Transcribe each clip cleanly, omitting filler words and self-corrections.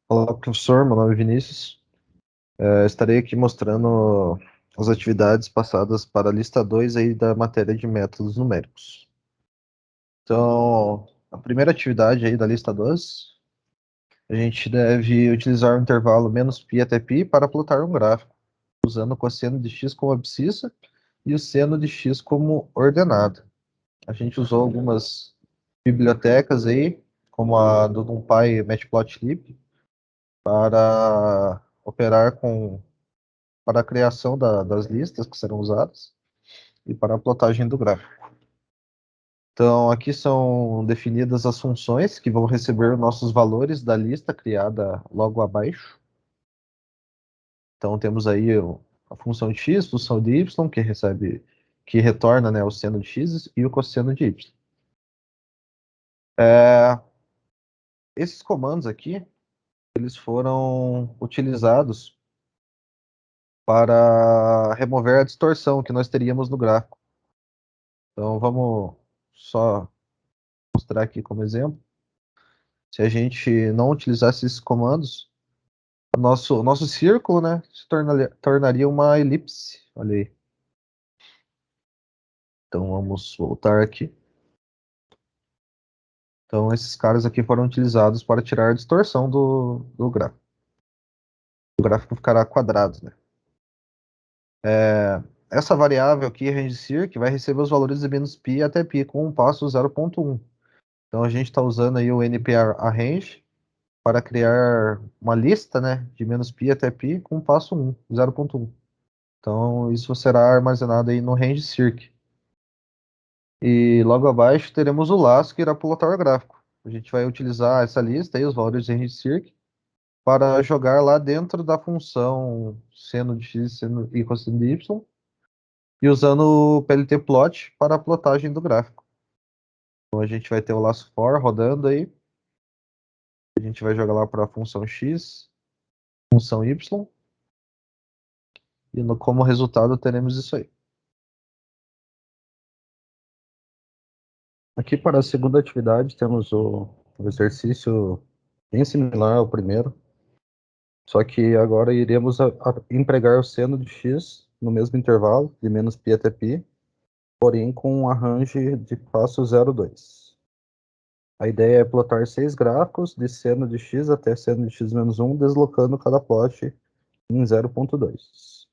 Olá, professor. Meu nome é Vinícius. Estarei aqui mostrando as atividades passadas para a lista 2 aí da matéria de métodos numéricos. Então, a primeira atividade aí da lista 2, a gente deve utilizar o intervalo menos π até π para plotar um gráfico, usando o cosseno de x como abscissa e o seno de x como ordenada. A gente usou algumas bibliotecas aí, como a do NumPy e Matplotlib, para operar para a criação das listas que serão usadas e para a plotagem do gráfico. Então, aqui são definidas as funções que vão receber nossos valores da lista criada logo abaixo. Então, temos aí a função de x, função de y, que retorna, né, o seno de x e o cosseno de y. É, esses comandos aqui, eles foram utilizados para remover a distorção que nós teríamos no gráfico. Então, vamos só mostrar aqui como exemplo. Se a gente não utilizasse esses comandos, o nosso círculo, né, tornaria uma elipse. Olha aí. Então vamos voltar aqui. Então esses caras aqui foram utilizados para tirar a distorção do gráfico. O gráfico ficará quadrado, né? Essa variável aqui, rangeCirc, vai receber os valores de menos π até π com um passo 0.1. Então a gente está usando aí o np_arrange para criar uma lista, né, de menos π até π com um passo 1, 0.1. Então, isso será armazenado aí no range_circ. E logo abaixo teremos o laço que irá plotar o gráfico. A gente vai utilizar essa lista aí, os valores de range_circ, para jogar lá dentro da função seno de x seno e cosseno de y, e usando o pltplot para a plotagem do gráfico. Então, a gente vai ter o laço for rodando aí. A gente vai jogar lá para a função x, função y, e como resultado teremos isso aí. Aqui para a segunda atividade temos o exercício bem similar ao primeiro, só que agora iremos empregar o seno de x no mesmo intervalo, de menos π até π, porém com um arranjo de passo 0,2. A ideia é plotar 6 gráficos de seno de x até seno de x menos 1, deslocando cada plot em 0,2.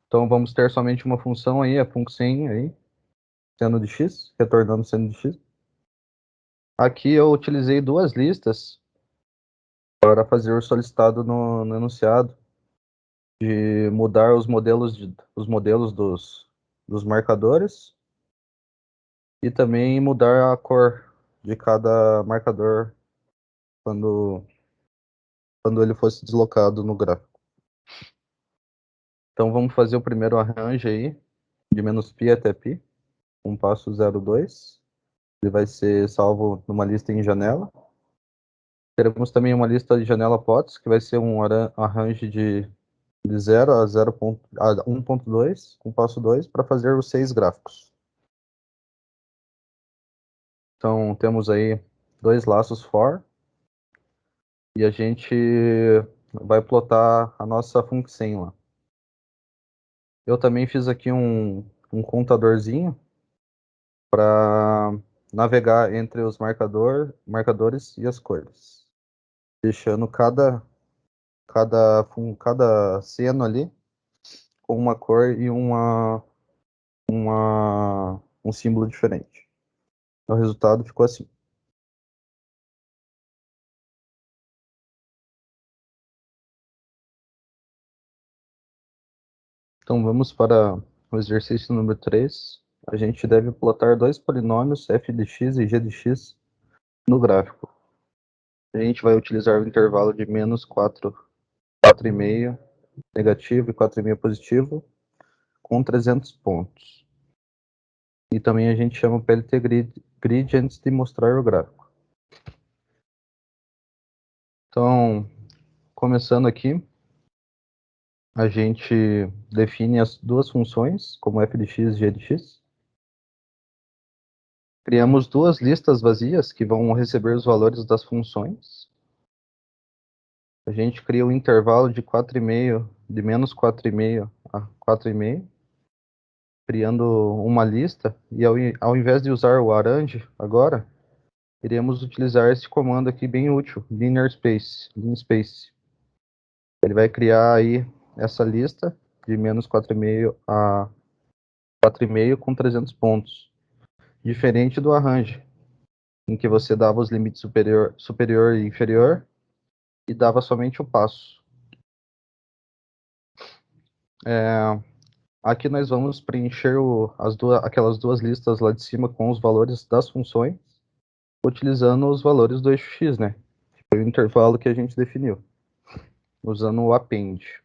Então vamos ter somente uma função aí, a função aí, seno de x, retornando seno de x. Aqui eu utilizei duas listas para fazer o solicitado no enunciado, de mudar os modelos dos marcadores e também mudar a cor de cada marcador quando, quando ele fosse deslocado no gráfico. Então vamos fazer o primeiro arranjo aí, de menos π até π, um passo 0,2. Ele vai ser salvo numa lista em janela. Teremos também uma lista de janela pots, que vai ser um arranjo de 0 a 1.2, com passo 2, para fazer os 6 gráficos. Então, temos aí dois laços for, e a gente vai plotar a nossa função lá. Eu também fiz aqui um contadorzinho para navegar entre os marcadores e as cores, deixando cada seno ali com uma cor e um símbolo diferente. O resultado ficou assim. Então vamos para o exercício número 3. A gente deve plotar dois polinômios f de x e g de x no gráfico. A gente vai utilizar o intervalo de menos 4, 4,5 negativo e 4,5 positivo, com 300 pontos. E também a gente chama o PLT grid antes de mostrar o gráfico. Então, começando aqui, a gente define as duas funções, como f de x e g de x. Criamos duas listas vazias que vão receber os valores das funções. a gente cria um intervalo de 4,5, de menos 4,5 a 4,5, criando uma lista, e ao invés de usar o arrange agora, iremos utilizar esse comando aqui bem útil, linspace. Ele vai criar aí essa lista de menos 4,5 a 4,5 com 300 pontos, diferente do arrange, em que você dava os limites superior e inferior e dava somente o passo. Aqui nós vamos preencher aquelas duas listas lá de cima com os valores das funções, utilizando os valores do eixo X, né? Foi o intervalo que a gente definiu, usando o append.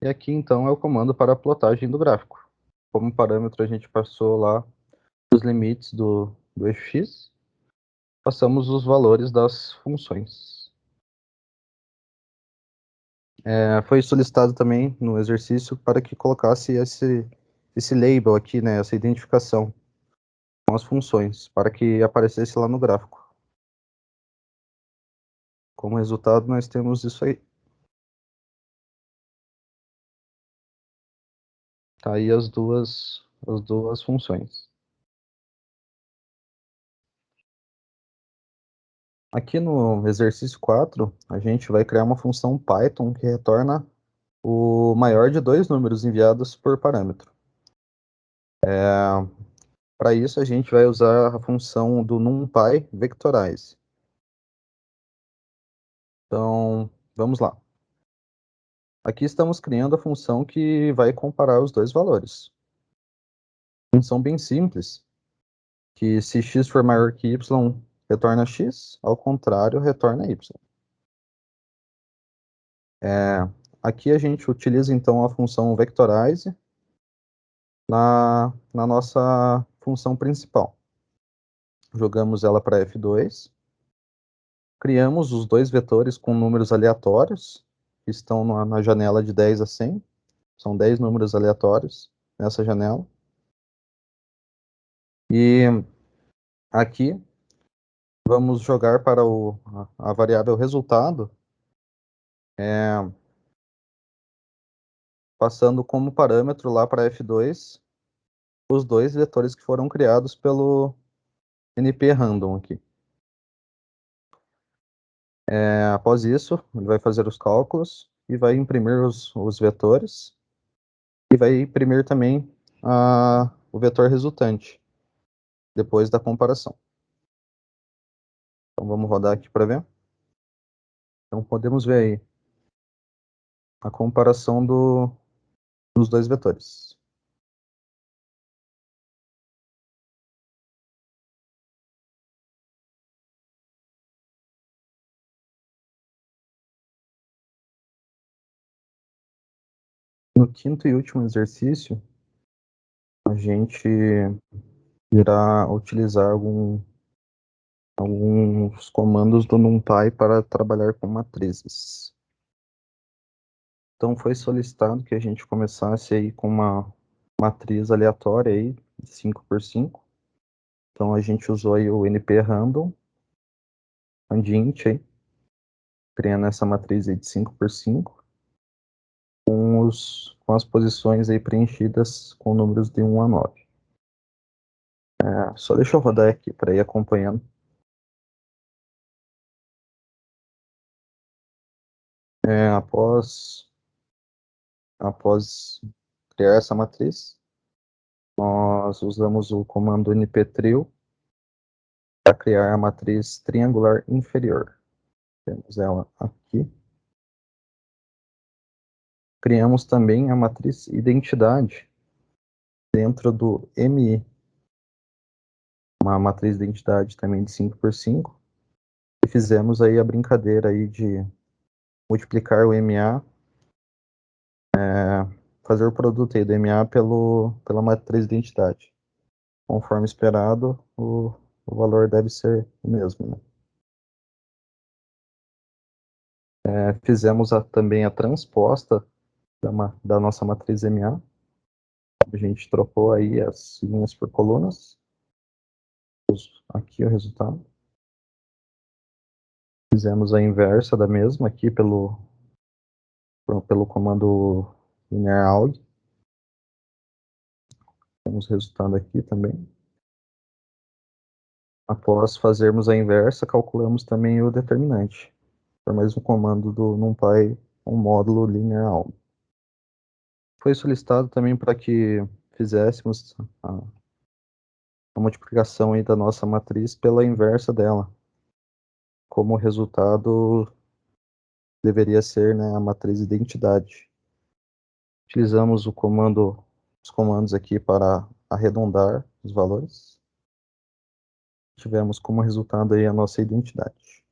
E aqui então é o comando para a plotagem do gráfico. Como parâmetro a gente passou lá os limites do eixo X, passamos os valores das funções. Foi solicitado também no exercício para que colocasse esse label aqui, né, essa identificação com as funções, para que aparecesse lá no gráfico. Como resultado, nós temos isso aí. Tá aí as duas funções. Aqui no exercício 4, a gente vai criar uma função Python que retorna o maior de dois números enviados por parâmetro. Para isso, a gente vai usar a função do NumPy vectorize. Então, vamos lá. Aqui estamos criando a função que vai comparar os dois valores. Função bem simples, que se x for maior que y, retorna x, ao contrário, retorna y. Aqui a gente utiliza então a função vectorize na nossa função principal. Jogamos ela para F2, criamos os dois vetores com números aleatórios, que estão na janela de 10 a 100, são 10 números aleatórios nessa janela. E aqui vamos jogar para a variável resultado, passando como parâmetro lá para F2 os dois vetores que foram criados pelo np-random aqui. Após isso, ele vai fazer os cálculos e vai imprimir os vetores e vai imprimir também o vetor resultante depois da comparação. Então vamos rodar aqui para ver. Então podemos ver aí a comparação dos dois vetores. No quinto e último exercício, a gente irá utilizar alguns comandos do NumPy para trabalhar com matrizes. Então foi solicitado que a gente começasse aí com uma matriz aleatória aí, de 5x5. Então a gente usou aí o np-random, andint aí, criando essa matriz aí de 5x5, com as posições aí preenchidas com números de 1 a 9. Só deixa eu rodar aqui para ir acompanhando. Após criar essa matriz, nós usamos o comando nptrio para criar a matriz triangular inferior. Temos ela aqui. Criamos também a matriz identidade dentro do MI, uma matriz de identidade também de 5x5, e fizemos aí a brincadeira aí de multiplicar o MA, fazer o produto aí do MA pela matriz de identidade. Conforme esperado, o valor deve ser o mesmo, né? Fizemos também a transposta da nossa matriz MA. A gente trocou aí as linhas por colunas. Aqui o resultado. Fizemos a inversa da mesma aqui pelo comando linear_aug. Temos o resultado aqui também. Após fazermos a inversa, calculamos também o determinante, por mais um comando do NumPy, um módulo linear_aug. Foi solicitado também para que fizéssemos a multiplicação aí da nossa matriz pela inversa dela. Como resultado, deveria ser, né, a matriz identidade. Utilizamos os comandos aqui para arredondar os valores. Tivemos como resultado aí a nossa identidade.